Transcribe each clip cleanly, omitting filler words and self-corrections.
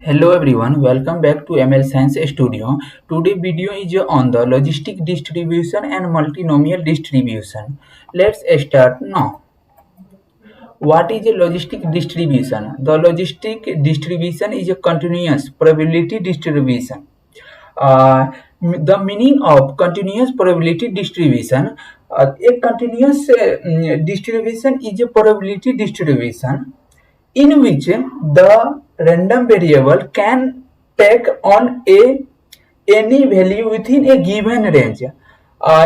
Hello everyone, welcome back to ML Science Studio. Today video is on the logistic distribution and multinomial distribution. Let's start now. What is a logistic distribution? The logistic distribution is a continuous probability distribution. The meaning of continuous probability distribution. A continuous distribution is a probability distribution in which the random variable can take on any value within a given range.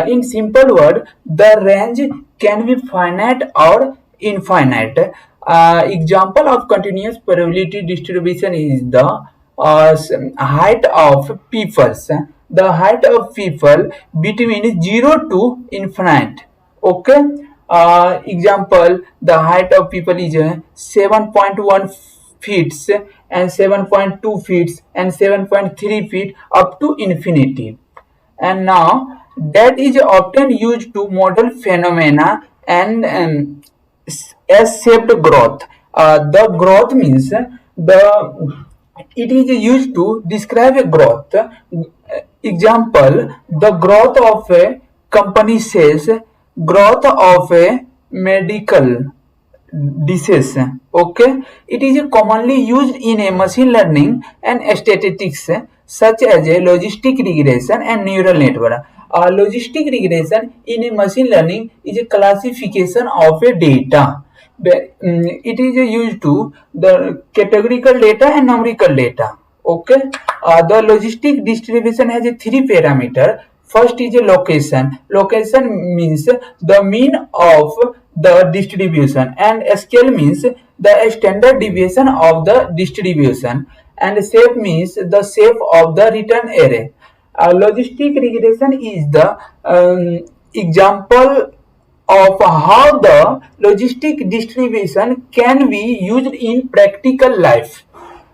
In simple word, the range can be finite or infinite. Example of continuous probability distribution is the height of peoples. The height of people between 0 to infinite. Okay. Example, the height of people is 7.1 feet and 7.2 feet and 7.3 feet up to infinity. And now that is often used to model phenomena and S-shaped growth. The growth means it is used to describe a growth. Example, the growth of a company says growth of a medical disease. Okay, it is commonly used in a machine learning and statistics such as a logistic regression and neural network. Logistic regression in a machine learning is a classification of a data. It is used to the categorical data and numerical data. Okay, the logistic distribution has a three parameter. First is a location. Location means the mean of the distribution, and scale means the standard deviation of the distribution, and shape means the shape of the return array. Logistic regression is the example of how the logistic distribution can be used in practical life.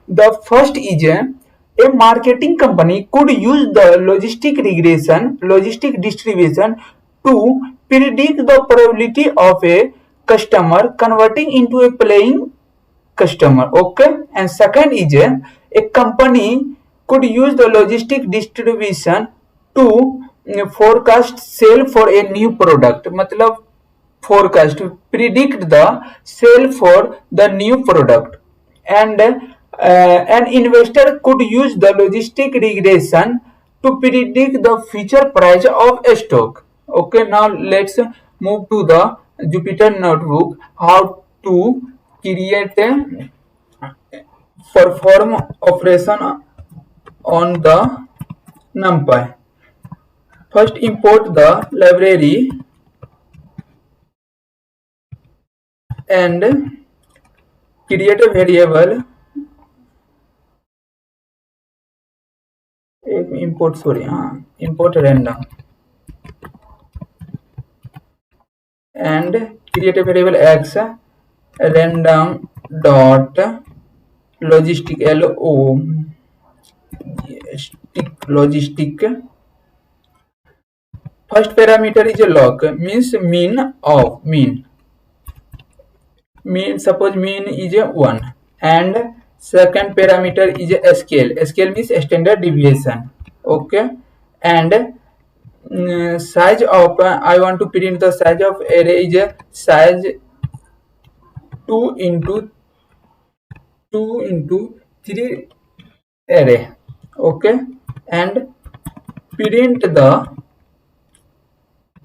The first is a marketing company could use the logistic distribution to predict the probability of a customer converting into a paying customer. Okay, and second is a company could use the logistic distribution to forecast sale for a new product. मतलब forecast predict the sale for the new product, and an investor could use the logistic regression to predict the future price of a stock. Okay, now let's move to the Jupyter notebook. How to create a perform operation on the NumPy. First import the library and create a variable. Import random and create a variable x random dot logistic logistic. First parameter is a log, means mean. Suppose mean is a 1, and second parameter is a scale means standard deviation. Okay, and size of I want to print the size of array is a size 2 into 3 array. Okay, and print the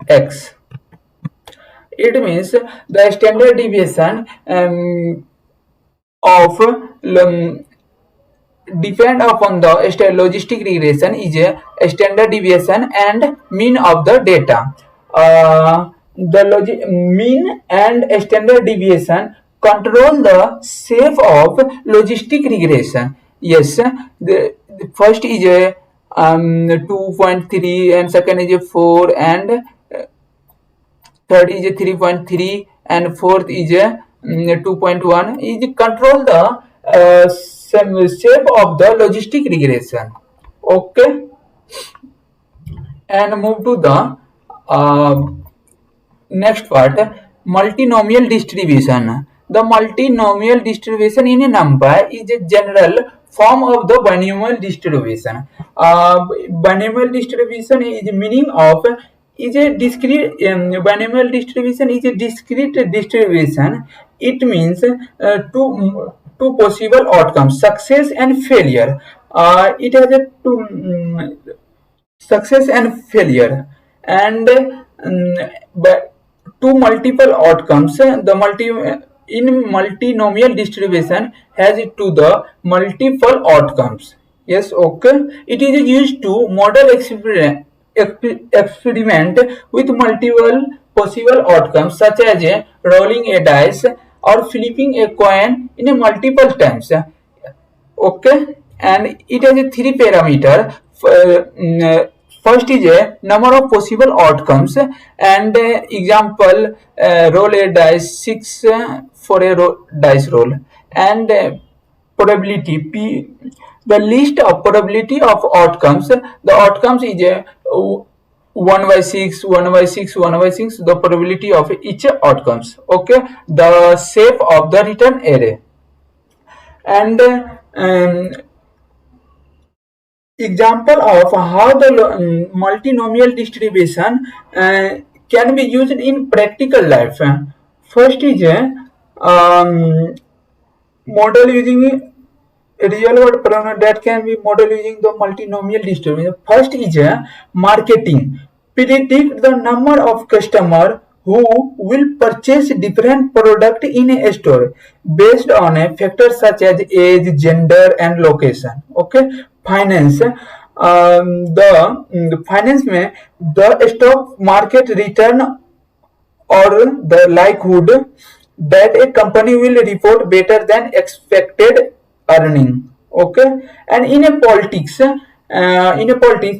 x. It means the standard deviation of depend upon the logistic regression is a standard deviation and mean of the data. The mean and standard deviation control the shape of logistic regression. Yes, the first is a 2.3 and second is a 4 and third is a 3.3 and fourth is a 2.1 is control the shape of the logistic regression. Okay, and move to the next part, multinomial distribution. The multinomial distribution in a NumPy is a general form of the binomial distribution. Binomial distribution is meaning of is a discrete binomial distribution is a discrete distribution. It means two possible outcomes, success and failure. It has a success and failure, and but two multiple outcomes. The multi in multinomial distribution has to the multiple outcomes. Yes, okay. It is used to model experiment with multiple possible outcomes, such as rolling a dice or flipping a coin in a multiple times. Okay, and it has a three parameter. First is a number of possible outcomes, and example, roll a dice 6 for a dice roll, and probability p, the list of probability of outcomes. The outcomes is a 1 by 6, 1 by 6, 1 by 6, the probability of each outcomes. Okay, the shape of the return array, and example of how the multinomial distribution can be used in practical life. First is a model using a real world problem that can be modeled using the multinomial distribution. First is a marketing. Predict the number of customers who will purchase different product in a store based on a factor such as age, gender, and location. Okay, finance. The finance में the stock market return or the likelihood that a company will report better than expected earning. Okay, and in a politics,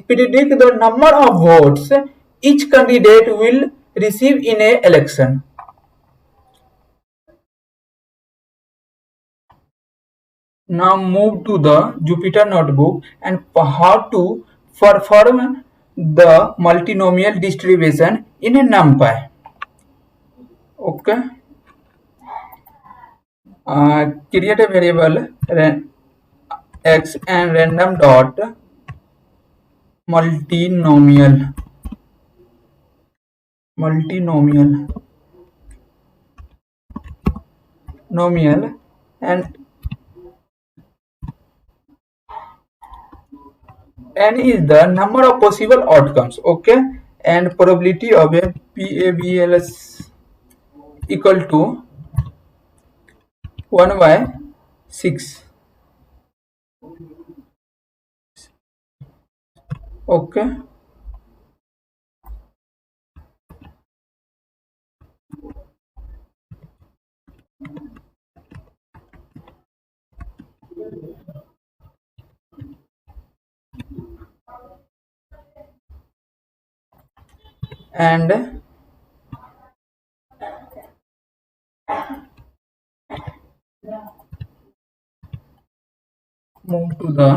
predict the number of votes each candidate will receive in a election. Now move to the Jupyter notebook and how to perform the multinomial distribution in a NumPy. Okay. Create a variable x and random dot multinomial and n is the number of possible outcomes. Okay, and probability of a PABLS equal to 1 by 6. Okay, and move to the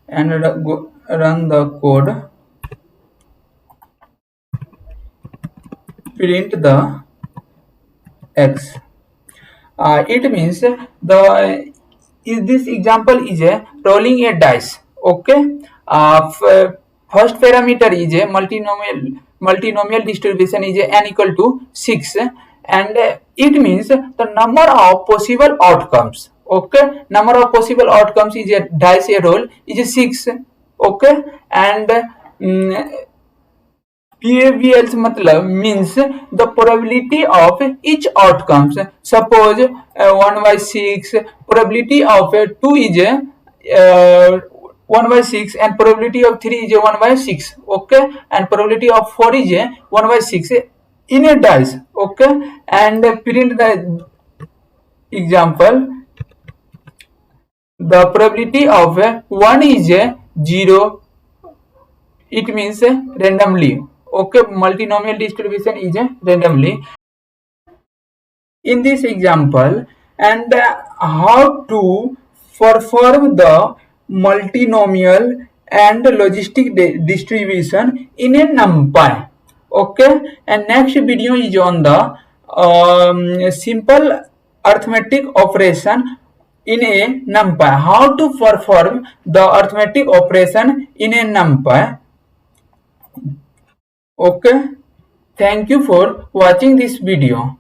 and run the code. Print the x. It means the this example is a rolling a dice. Okay, first parameter is a multinomial distribution is a n equal to 6, and it means the number of possible outcomes. Okay, number of possible outcomes is a dice a roll is a 6. Okay, and PABLs मतलब means the probability of each outcomes. Suppose 1 by 6, probability of 2 is 1 by 6, and probability of 3 is 1 by 6. Okay, and probability of 4 is 1 by 6 in a dice. Okay, and print the example. The probability of 1 is 0. It means randomly. Okay, multinomial distribution is randomly. In this example, and how to perform the multinomial and logistic distribution in a NumPy. Okay, and next video is on the simple arithmetic operation in a NumPy. How to perform the arithmetic operation in a NumPy. Okay. Thank you for watching this video.